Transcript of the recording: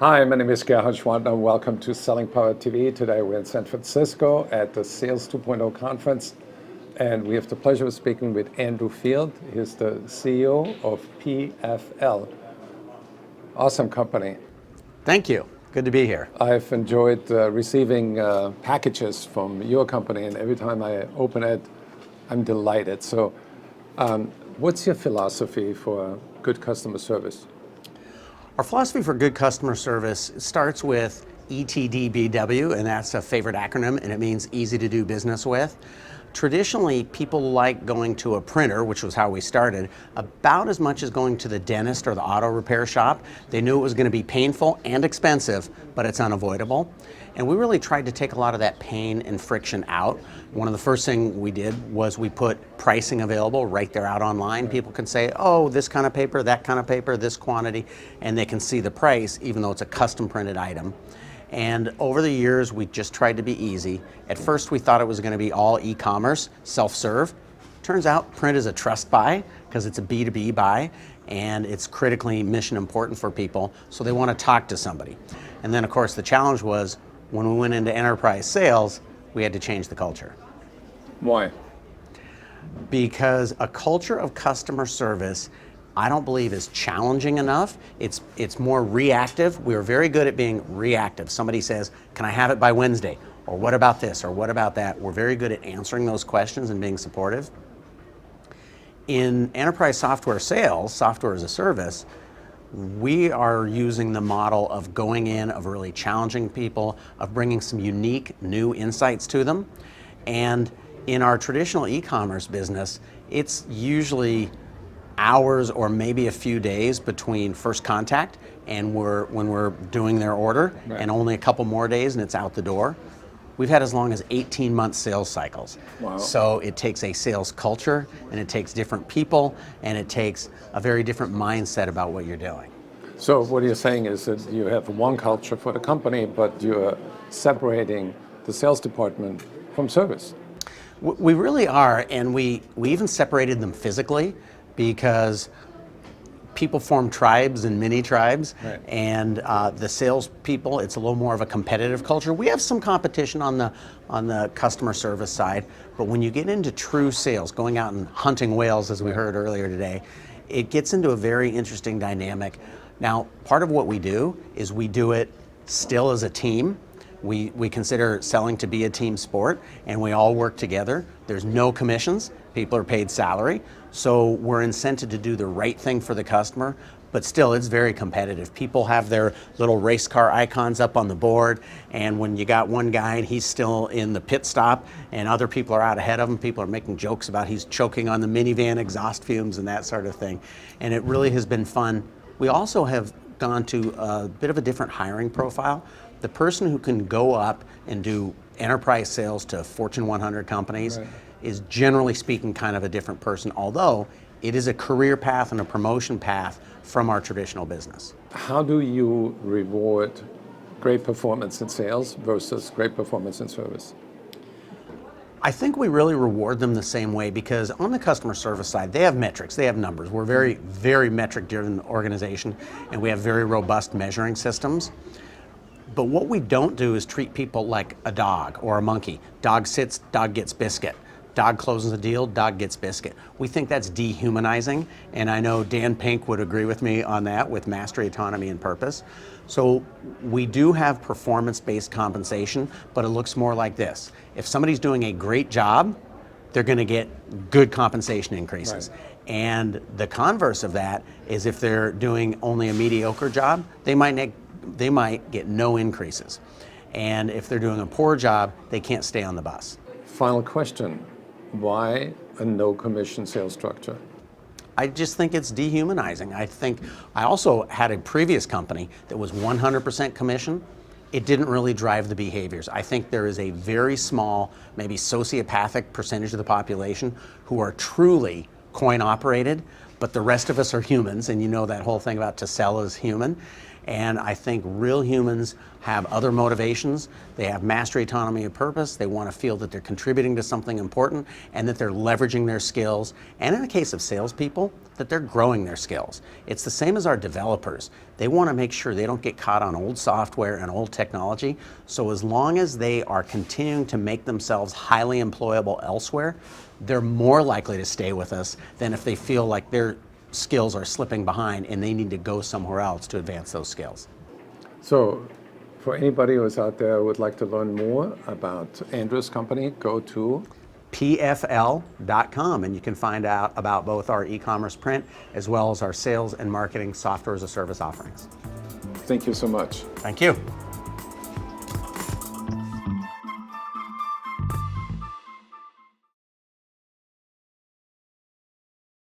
Hi, my name is Gerhard Schwantner. Welcome to Selling Power TV. Today we're in San Francisco at the Sales 2.0 conference, and we have the pleasure of speaking with Andrew Field. He's the CEO of PFL. Awesome company. Thank you. Good to be here. I've enjoyed receiving packages from your company, and every time I open it, I'm delighted. So, what's your philosophy for good customer service? Our philosophy for good customer service starts with ETDBW, and that's a favorite acronym, and it means easy to do business with. Traditionally, people like going to a printer, which was how we started, about as much as going to the dentist or the auto repair shop. They knew it was going to be painful and expensive, but it's unavoidable. And we really tried to take a lot of that pain and friction out. One of the first things we did was we put pricing available right there out online. People can say, oh, this kind of paper, that kind of paper, this quantity, and they can see the price even though it's a custom printed item. And over the years, we just tried to be easy. At first, we thought it was going to be all e-commerce, self-serve. Turns out print is a trust buy because it's a B2B buy, and it's critically mission important for people, so they want to talk to somebody. And then, of course, the challenge was when we went into enterprise sales, we had to change the culture. Why? Because a culture of customer service I don't believe is challenging enough. It's more reactive. We're very good at being reactive. Somebody says, can I have it by Wednesday? Or what about this? Or what about that? We're very good at answering those questions and being supportive. In enterprise software sales, software as a service, we are using the model of going in, of really challenging people, of bringing some unique new insights to them. And in our traditional e-commerce business, it's usually hours or maybe a few days between first contact and when we're doing their order, right, and only a couple more days and it's out the door. We've had as long as 18-month sales cycles. Wow. So it takes a sales culture, and it takes different people, and it takes a very different mindset about what you're doing. So what you're saying is that you have one culture for the company, but you're separating the sales department from service. We really are, and we even separated them physically, because people form tribes and mini tribes, right, and the sales people, it's a little more of a competitive culture. We have some competition on the customer service side, but when you get into true sales, going out and hunting whales, as we heard earlier today, it gets into a very interesting dynamic. Now, part of what we do is we do it still as a team. We consider selling to be a team sport, and we all work together. There's no commissions. People are paid salary. So we're incented to do the right thing for the customer, but still it's very competitive. People have their little race car icons up on the board, and when you got one guy and he's still in the pit stop and other people are out ahead of him, people are making jokes about he's choking on the minivan exhaust fumes and that sort of thing. And it really has been fun. We also have gone to a bit of a different hiring profile. The person who can go up and do enterprise sales to Fortune 100 companies, right, is generally speaking kind of a different person, although it is a career path and a promotion path from our traditional business. How do you reward great performance in sales versus great performance in service? I think we really reward them the same way, because on the customer service side, they have metrics, they have numbers. We're very, very metric-driven organization, and we have very robust measuring systems. But what we don't do is treat people like a dog or a monkey. Dog sits, dog gets biscuit. Dog closes a deal, dog gets biscuit. We think that's dehumanizing, and I know Dan Pink would agree with me on that with mastery, autonomy, and purpose. So we do have performance-based compensation, but it looks more like this. If somebody's doing a great job, they're going to get good compensation increases. Right. And the converse of that is if they're doing only a mediocre job, they might get no increases. And if they're doing a poor job, they can't stay on the bus. Final question. Why a no commission sales structure? I just think it's dehumanizing. I also had a previous company that was 100% commission. It didn't really drive the behaviors. I think there is a very small, maybe sociopathic percentage of the population who are truly coin operated, but the rest of us are humans, and you know that whole thing about to sell is human. And I think real humans have other motivations. They have mastery, autonomy, and purpose. They want to feel that they're contributing to something important and that they're leveraging their skills. And in the case of salespeople, that they're growing their skills. It's the same as our developers. They want to make sure they don't get caught on old software and old technology. So as long as they are continuing to make themselves highly employable elsewhere, they're more likely to stay with us than if they feel like their skills are slipping behind and they need to go somewhere else to advance those skills. So for anybody who's out there who would like to learn more about Andrew's company, go to PFL.com, and you can find out about both our e-commerce print as well as our sales and marketing software as a service offerings. Thank you so much. Thank you.